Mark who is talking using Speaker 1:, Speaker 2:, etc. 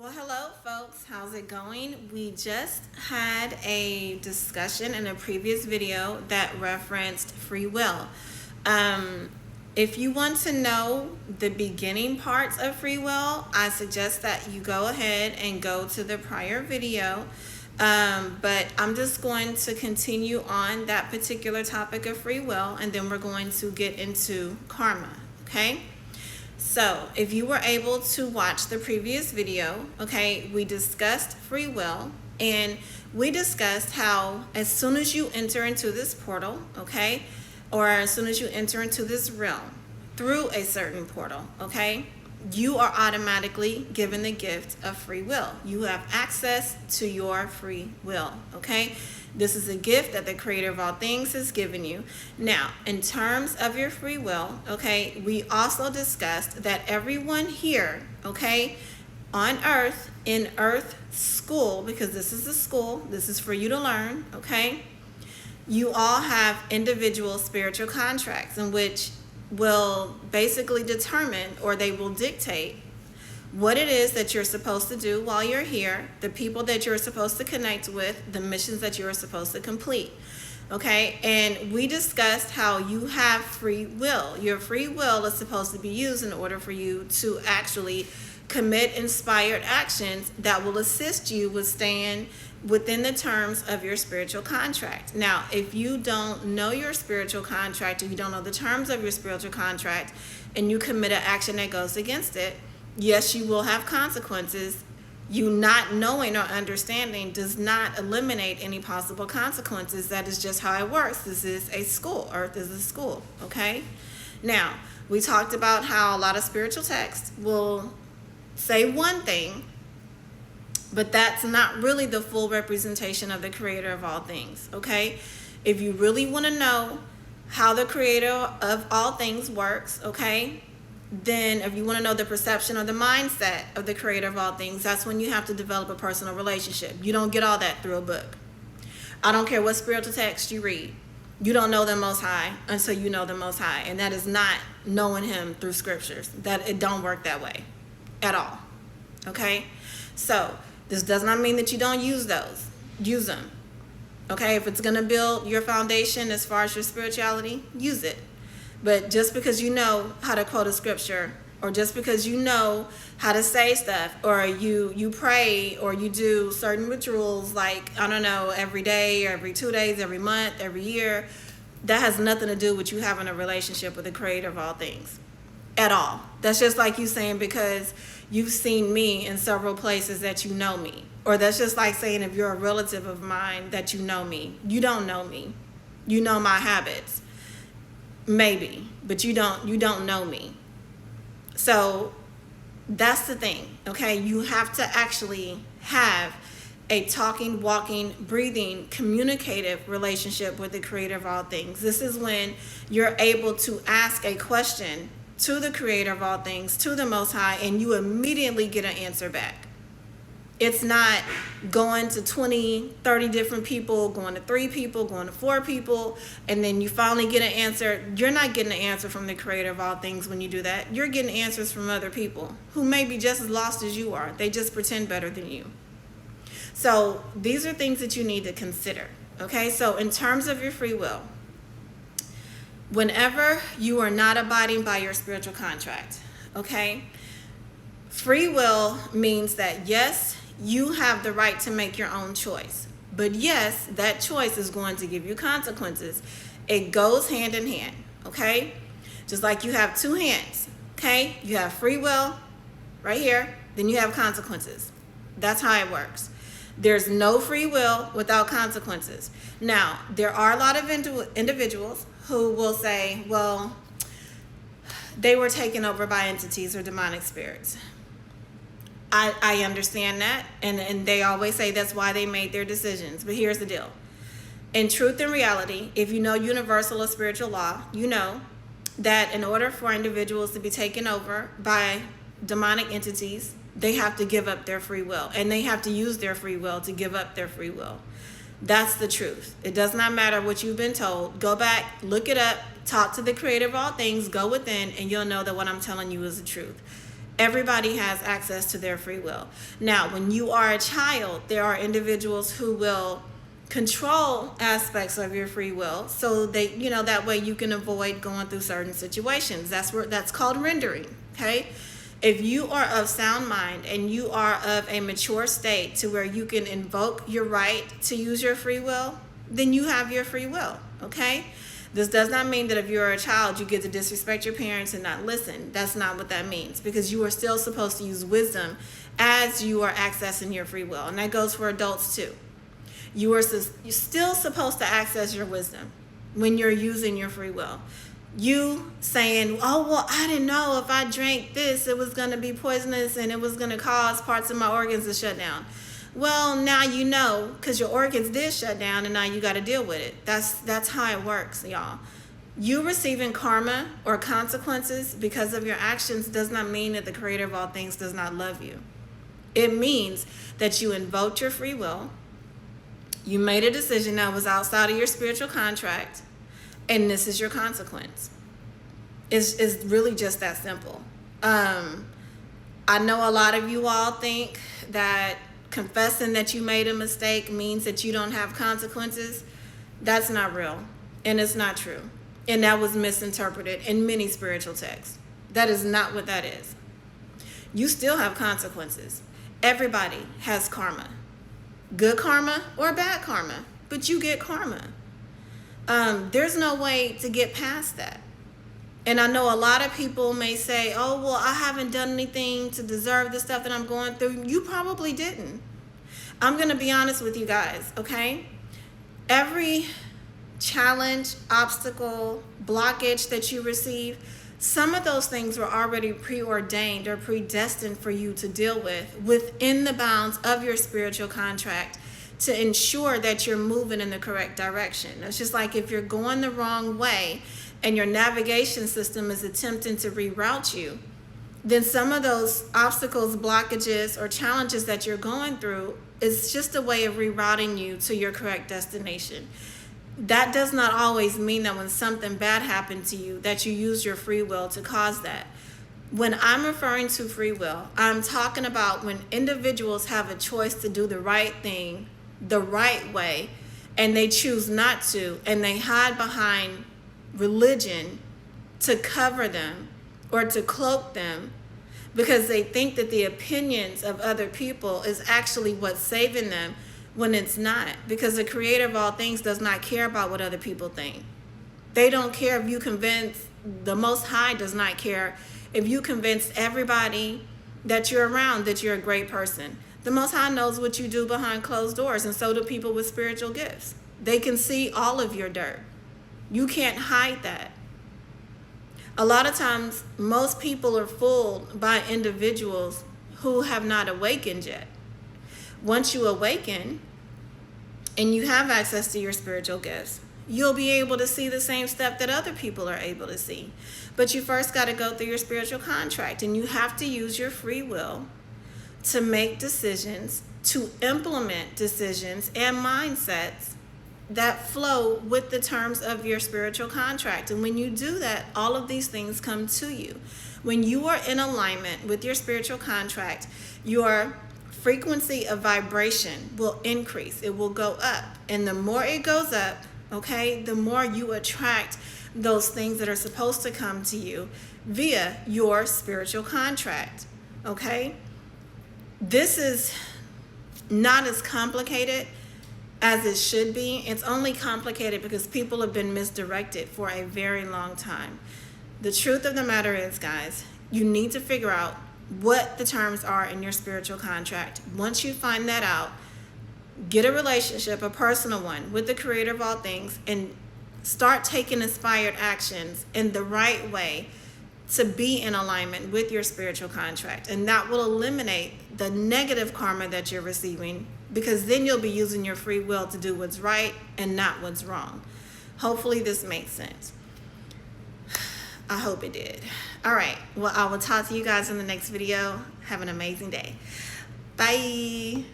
Speaker 1: Well, hello, folks. How's it going? We just had a discussion in a previous video that referenced free will. Um, if you want to know the beginning parts of free will, I suggest that you go ahead and go to the prior video. But I'm just going to continue on that particular topic of free will, and then we're going to get into karma, okay? So, if you were able to watch the previous video, okay, we discussed free will and we discussed how as soon as you enter into this portal, okay, or as soon as you enter into this realm through a certain portal, okay, you are automatically given the gift of free will. You have access to your free will, okay? This is a gift that the creator of all things has given you. Now, in terms of your free will, okay, we also discussed that everyone here, okay, on earth, in earth school, because this is a school, this is for you to learn, okay, you all have individual spiritual contracts in which will basically determine, or they will dictate, what it is that you're supposed to do while you're here, the people that you're supposed to connect with, the missions that you're supposed to complete. Okay, and we discussed how you have free will. Your free will is supposed to be used in order for you to actually commit inspired actions that will assist you with staying within the terms of your spiritual contract. Now, if you don't know your spiritual contract, or you don't know the terms of your spiritual contract, and you commit an action that goes against it, yes, you will have consequences. You not knowing or understanding does not eliminate any possible consequences. That is just how it works. This is a school. Earth is a school, okay? Now, we talked about how a lot of spiritual texts will say one thing, but that's not really the full representation of the creator of all things, okay? If you really want to know how the creator of all things works, okay, then if you want to know the perception or the mindset of the creator of all things, that's when you have to develop a personal relationship. You don't get all that through a book. I don't care what spiritual text you read. You don't know the Most High until you know the Most High. And that is not knowing him through scriptures. That it don't work that way at all. Okay? So this does not mean that you don't use those. Use them. Okay? If it's going to build your foundation as far as your spirituality, use it. But just because you know how to quote a scripture, or just because you know how to say stuff, or you pray, or you do certain rituals, like, I don't know, every day, or every 2 days, every month, every year, that has nothing to do with you having a relationship with the creator of all things at all. That's just like you saying because you've seen me in several places that you know me. Or that's just like saying if you're a relative of mine that you know me. You don't know me. You know my habits. Maybe, but you don't know me. So that's the thing, okay? You have to actually have a talking, walking, breathing, communicative relationship with the creator of all things. This is when you're able to ask a question to the creator of all things, to the Most High, and you immediately get an answer back. It's not going to 20, 30 different people, going to 3 people, going to 4 people, and then you finally get an answer. You're not getting an answer from the creator of all things when you do that. You're getting answers from other people who may be just as lost as you are. They just pretend better than you. So these are things that you need to consider. Okay, so in terms of your free will, whenever you are not abiding by your spiritual contract, okay, free will means that yes, you have the right to make your own choice. But yes, that choice is going to give you consequences. It goes hand in hand, okay? Just like you have 2 hands, okay? You have free will right here, then you have consequences. That's how it works. There's no free will without consequences. Now, there are a lot of individuals who will say, well, they were taken over by entities or demonic spirits. I understand that, and they always say that's why they made their decisions. But here's the deal. In truth and reality, if you know universal or spiritual law, you know that in order for individuals to be taken over by demonic entities, they have to give up their free will, and they have to use their free will to give up their free will. That's the truth. It does not matter what you've been told. Go back, look it up, talk to the creator of all things, go within, and you'll know that what I'm telling you is the truth. Everybody has access to their free will. Now, when you are a child, there are individuals who will control aspects of your free will so they, that way you can avoid going through certain situations. That's called rendering. Okay. If you are of sound mind and you are of a mature state to where you can invoke your right to use your free will, then you have your free will. Okay. This does not mean that if you're a child, you get to disrespect your parents and not listen. That's not what that means, because you are still supposed to use wisdom as you are accessing your free will. And that goes for adults too. You're still supposed to access your wisdom when you're using your free will. You saying, oh, well, I didn't know if I drank this, it was going to be poisonous and it was going to cause parts of my organs to shut down. Well, now you know, because your organs did shut down and now you got to deal with it. That's how it works, y'all. You receiving karma or consequences because of your actions does not mean that the creator of all things does not love you. It means that you invoked your free will. You made a decision that was outside of your spiritual contract, and this is your consequence. It's really just that simple. I know a lot of you all think that confessing that you made a mistake means that you don't have consequences. That's not real, and it's not true. And that was misinterpreted in many spiritual texts. That is not what that is. You still have consequences. Everybody has karma. Good karma or bad karma, but you get karma. There's no way to get past that. And I know a lot of people may say, oh, well, I haven't done anything to deserve the stuff that I'm going through. You probably didn't. I'm going to be honest with you guys, okay? Every challenge, obstacle, blockage that you receive, some of those things were already preordained or predestined for you to deal with within the bounds of your spiritual contract to ensure that you're moving in the correct direction. It's just like if you're going the wrong way and your navigation system is attempting to reroute you, then some of those obstacles, blockages, or challenges that you're going through is just a way of rerouting you to your correct destination. That does not always mean that when something bad happened to you that you use your free will to cause that. When I'm referring to free will, I'm talking about when individuals have a choice to do the right thing the right way and they choose not to, and they hide behind religion to cover them or to cloak them because they think that the opinions of other people is actually what's saving them, when it's not, because the creator of all things does not care about what other people think. They don't care if you convince, the Most High does not care if you convince everybody that you're around that you're a great person. The Most High knows what you do behind closed doors, and so do people with spiritual gifts. They can see all of your dirt. You can't hide that. A lot of times, most people are fooled by individuals who have not awakened yet. Once you awaken and you have access to your spiritual gifts, you'll be able to see the same stuff that other people are able to see. But you first got to go through your spiritual contract, and you have to use your free will to make decisions, to implement decisions and mindsets that flow with the terms of your spiritual contract. And when you do that, all of these things come to you. When you are in alignment with your spiritual contract, your frequency of vibration will increase. It will go up. And the more it goes up, okay, the more you attract those things that are supposed to come to you via your spiritual contract, okay? This is not as complicated as it should be. It's only complicated because people have been misdirected for a very long time. The truth of the matter is, guys, you need to figure out what the terms are in your spiritual contract. Once you find that out, get a relationship, a personal one, with the creator of all things, and start taking inspired actions in the right way to be in alignment with your spiritual contract. And that will eliminate the negative karma that you're receiving, because then you'll be using your free will to do what's right and not what's wrong. Hopefully this makes sense. I hope it did. All right. Well, I will talk to you guys in the next video. Have an amazing day. Bye.